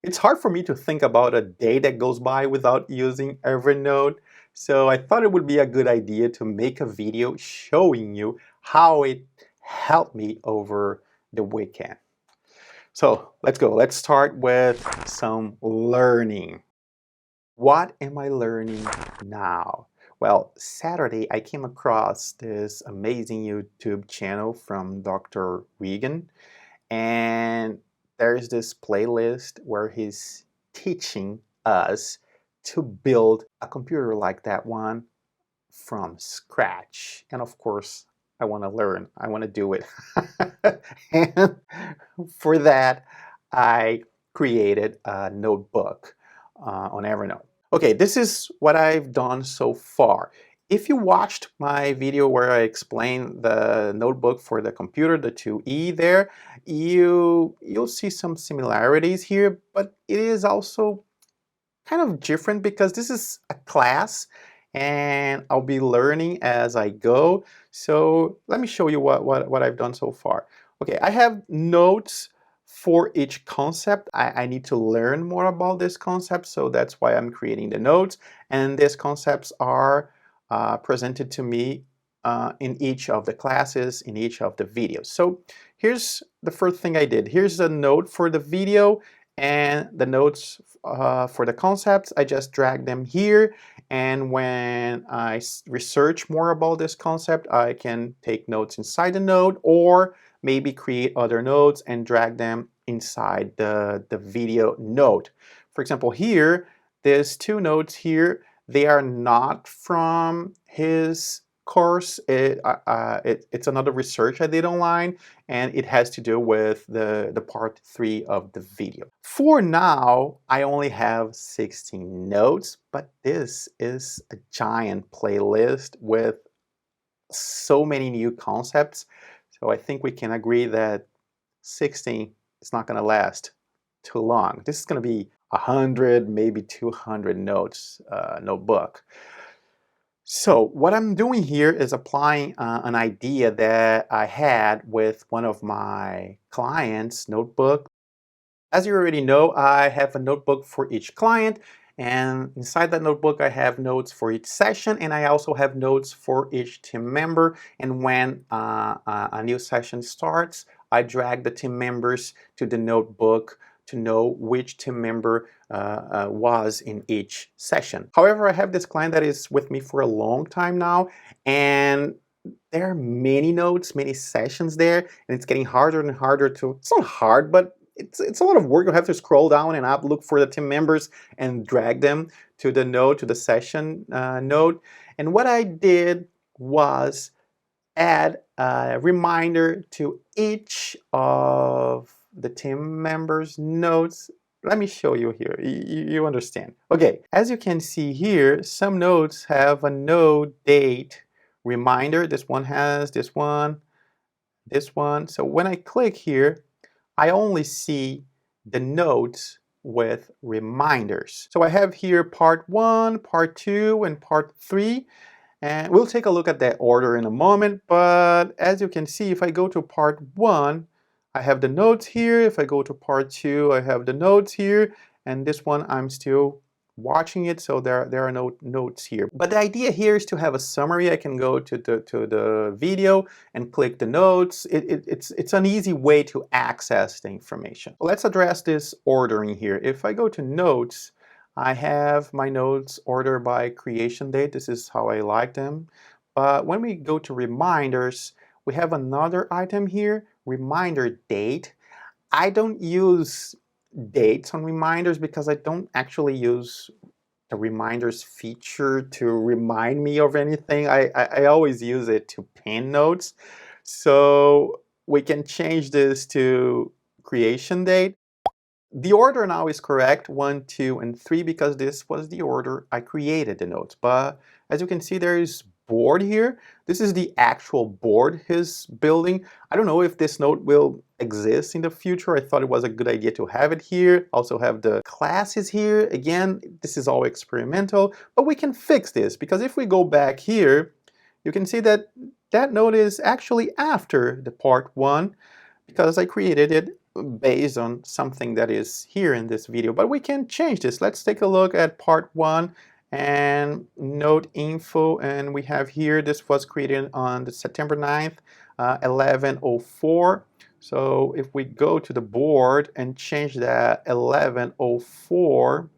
It's hard for me to think about a day that goes by without using Evernote, so I thought it would be a good idea to make a video showing you how it helped me over the weekend. So let's go. Let's start with some learning. What am I learning now? Well, Saturday I came across this amazing YouTube channel from Dr. Regan, and there's this playlist where he's teaching us to build a computer like that one from scratch. And of course, I want to learn, I want to do it. And for that, I created a notebook on Evernote. Okay, this is what I've done so far. If you watched my video where I explained the notebook for the computer, the 2E there, you'll see some similarities here, but it is also kind of different because this is a class and I'll be learning as I go. So let me show you what I've done so far. Okay, I have notes for each concept. I need to learn more about this concept, so that's why I'm creating the notes. And these concepts are presented to me in each of the classes, in each of the videos. So here's the first thing I did. Here's a note for the video and the notes for the concepts. I just drag them here, and when I research more about this concept, I can take notes inside the note or maybe create other notes and drag them inside the video note. For example, here, there's two notes here. They are not from his course. It's another research I did online, and it has to do with the part 3 of the video. For now, I only have 16 notes, but this is a giant playlist with so many new concepts. So I think we can agree that 16 is not going to last too long. This is going to be 100, maybe 200 notes notebook. So what I'm doing here is applying an idea that I had with one of my clients' notebook. As you already know, I have a notebook for each client, and inside that notebook I have notes for each session, and I also have notes for each team member. And when a new session starts, I drag the team members to the notebook to know which team member was in each session. However, I have this client that is with me for a long time now, and there are many notes, many sessions there, and it's getting harder and harder to, it's not hard, but it's a lot of work. You have to scroll down and up, look for the team members and drag them to the node, to the session node. And what I did was add a reminder to each of the team members' notes. Let me show you here. You understand. Okay, as you can see here, some nodes have a node date reminder. This one has this one, this one. So when I click here, I only see the notes with reminders. So I have here part 1, part 2, and part 3. And we'll take a look at that order in a moment, but as you can see, if I go to part 1, I have the notes here. If I go to part 2, I have the notes here, and this one I'm still watching it, so there are no notes here. But the idea here is to have a summary. I can go to the video and click the notes. It's an easy way to access the information. Let's address this ordering here. If I go to notes, I have my notes ordered by creation date. This is how I like them. But when we go to reminders, we have another item here, reminder date. I don't use dates on reminders because I don't actually use the reminders feature to remind me of anything. I always use it to pin notes. So we can change this to creation date. The order now is correct, 1, 2, and 3, because this was the order I created the notes. But as you can see, there is board here. This is the actual board he's building. I don't know if this note will exist in the future. I thought it was a good idea to have it here. Also have the classes here. Again, this is all experimental, but we can fix this, because if we go back here, you can see that that note is actually after the part 1, because I created it based on something that is here in this video, but we can change this. Let's take a look at part 1 and note info, and we have here, this was created on the September 9th, 11:04. So if we go to the board and change that 11:04,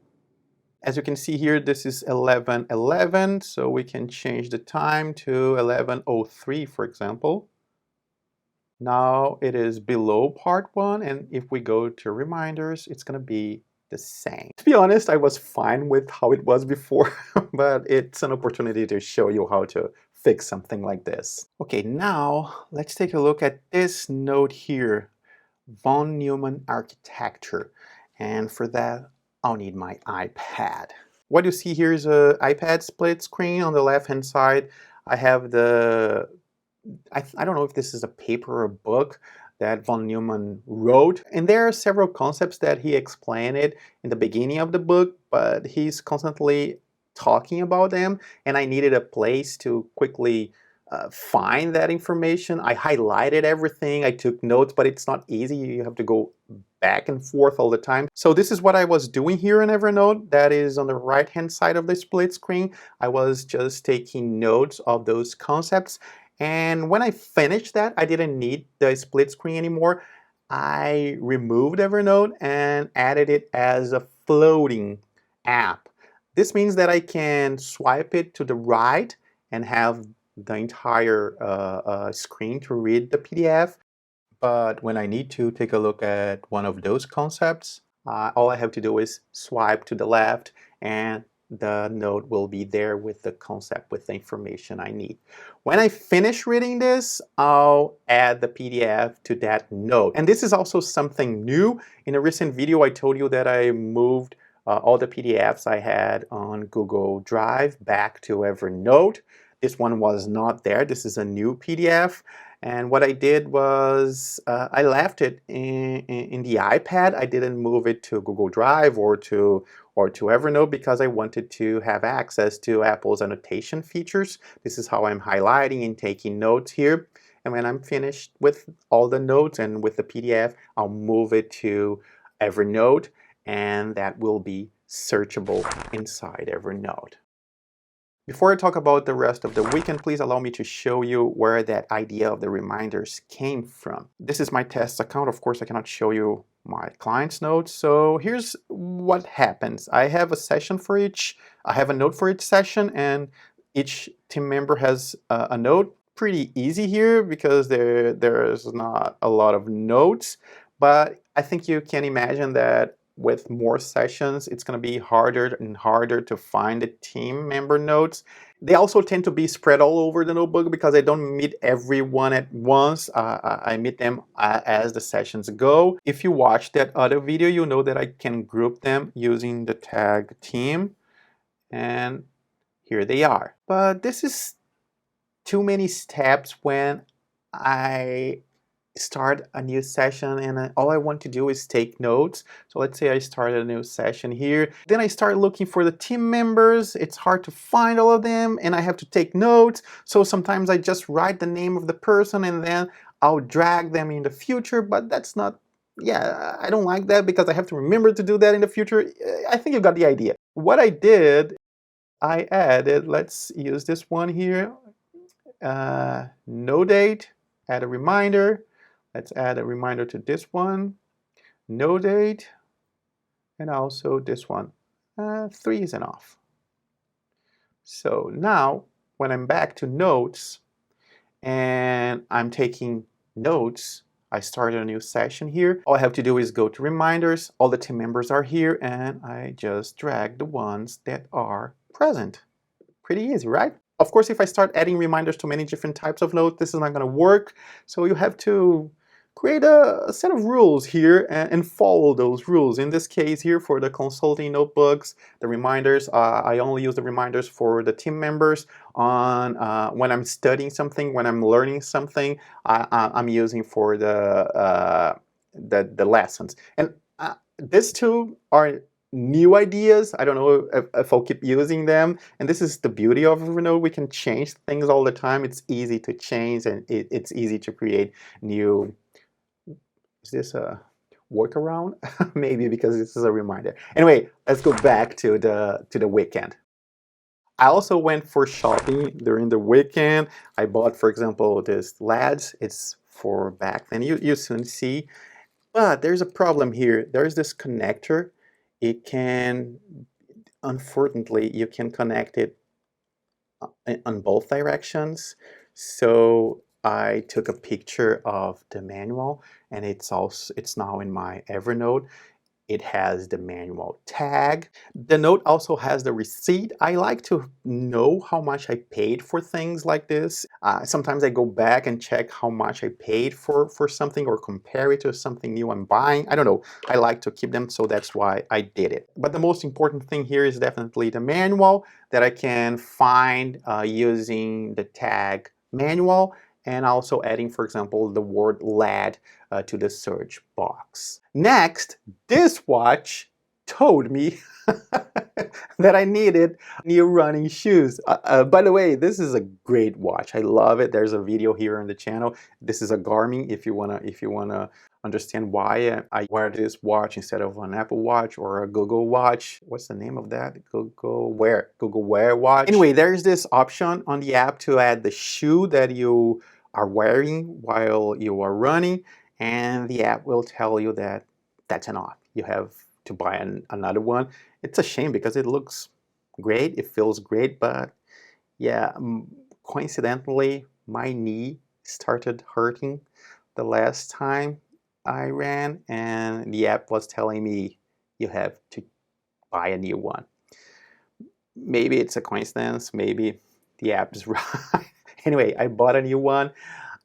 as you can see here, this is 11:11, so we can change the time to 11:03, for example. Now it is below part 1, and if we go to reminders, it's going to be the same. To be honest, I was fine with how it was before, but it's an opportunity to show you how to fix something like this. Okay, now let's take a look at this note here, von Neumann architecture. And for that, I'll need my iPad. What you see here is an iPad split screen. On the left-hand side, I have the I don't know if this is a paper or a book that von Neumann wrote. And there are several concepts that he explained it in the beginning of the book, but he's constantly talking about them, and I needed a place to quickly find that information. I highlighted everything, I took notes, but it's not easy. You have to go back and forth all the time. So this is what I was doing here in Evernote. That is on the right-hand side of the split screen. I was just taking notes of those concepts. And when I finished that, I didn't need the split screen anymore. I removed Evernote and added it as a floating app. This means that I can swipe it to the right and have the entire screen to read the PDF. But when I need to take a look at one of those concepts, all I have to do is swipe to the left, and the note will be there with the concept, with the information I need. When I finish reading this, I'll add the PDF to that note. And this is also something new. In a recent video, I told you that I moved all the PDFs I had on Google Drive back to Evernote. This one was not there. This is a new PDF. And what I did was I left it in the iPad. I didn't move it to Google Drive or to Evernote because I wanted to have access to Apple's annotation features. This is how I'm highlighting and taking notes here. And when I'm finished with all the notes and with the PDF, I'll move it to Evernote, and that will be searchable inside Evernote. Before I talk about the rest of the weekend, please allow me to show you where that idea of the reminders came from. This is my test account. Of course, I cannot show you my client's notes. So here's what happens. I have a session for each, I have a note for each session, and each team member has a note. Pretty easy here because there's not a lot of notes, but I think you can imagine that with more sessions, it's going to be harder and harder to find the team member notes. They also tend to be spread all over the notebook because I don't meet everyone at once. I meet them as the sessions go. If you watch that other video, you know that I can group them using the tag team, and here they are. But this is too many steps when I start a new session and all I want to do is take notes. So let's say I started a new session here. Then I start looking for the team members. It's hard to find all of them and I have to take notes. So sometimes I just write the name of the person and then I'll drag them in the future, but that's not, yeah, I don't like that because I have to remember to do that in the future. I think you got the idea. What I did, I added, let's use this one here, no date, add a reminder. Let's add a reminder to this one, no date, and also this one. 3 is enough. So now, when I'm back to notes, and I'm taking notes, I started a new session here. All I have to do is go to reminders, all the team members are here, and I just drag the ones that are present. Pretty easy, right? Of course, if I start adding reminders to many different types of notes, this is not going to work. So you have to create a set of rules here and follow those rules. In this case here, for the consulting notebooks, the reminders, I only use the reminders for the team members. On when I'm studying something, when I'm learning something, I'm using for the lessons. And these two are new ideas. I don't know if I'll keep using them. And this is the beauty of Evernote. We can change things all the time. It's easy to change and it's easy to create new. Is this a workaround, maybe because this is a reminder. Anyway, let's go back to the weekend. I also went for shopping during the weekend. I bought, for example, this LEDs. It's for back then. You soon see. But there's a problem here. There's this connector. It can, unfortunately, you can connect it on both directions. So I took a picture of the manual, and it's now in my Evernote. It has the manual tag. The note also has the receipt. I like to know how much I paid for things like this. Sometimes I go back and check how much I paid for something or compare it to something new I'm buying. I don't know. I like to keep them, so that's why I did it. But the most important thing here is definitely the manual that I can find using the tag manual, and also adding, for example, the word LED to the search box. Next, this watch told me that I needed new running shoes. By the way, this is a great watch. I love it. There's a video here on the channel. This is a Garmin. If you wanna understand why I wear this watch instead of an Apple Watch or a Google Watch. What's the name of that? Google Wear watch. Anyway, there's this option on the app to add the shoe that you are wearing while you are running, and the app will tell you that that's enough. You have to buy another one. It's a shame because it looks great, it feels great, but yeah, coincidentally, my knee started hurting the last time I ran, and the app was telling me you have to buy a new one. Maybe it's a coincidence, maybe the app is right. Anyway, I bought a new one.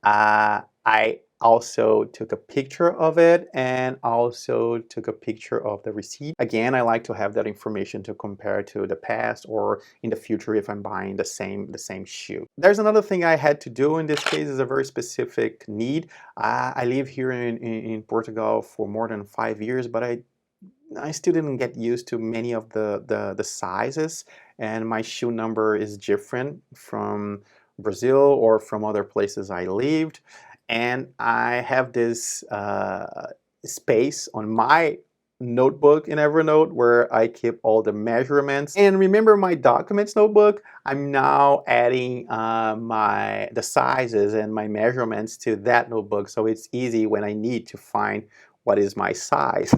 I also took a picture of it and also took a picture of the receipt. Again, I like to have that information to compare to the past or in the future if I'm buying the same shoe. There's another thing I had to do in this case, is a very specific need. I live here in Portugal for more than 5 years, but I still didn't get used to many of the sizes, and my shoe number is different from Brazil or from other places I lived. And I have this space on my notebook in Evernote where I keep all the measurements. And remember my documents notebook? I'm now adding the sizes and my measurements to that notebook, so it's easy when I need to find what is my size.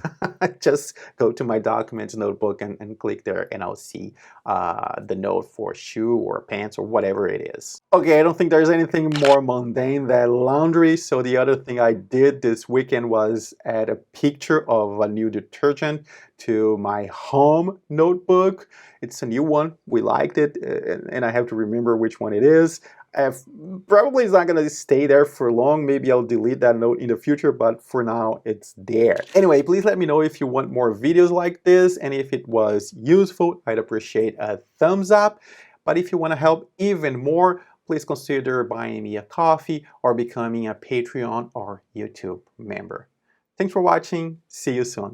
Just go to my documents notebook and click there, and I'll see the note for shoe or pants or whatever it is. Okay, I don't think there's anything more mundane than laundry, so the other thing I did this weekend was add a picture of a new detergent to my home notebook. It's a new one. We liked it, and I have to remember which one it is. Probably it's not going to stay there for long. Maybe I'll delete that note in the future, but for now it's there. Anyway, please let me know if you want more videos like this, and if it was useful, I'd appreciate a thumbs up. But if you want to help even more, please consider buying me a coffee or becoming a Patreon or YouTube member. Thanks for watching. See you soon.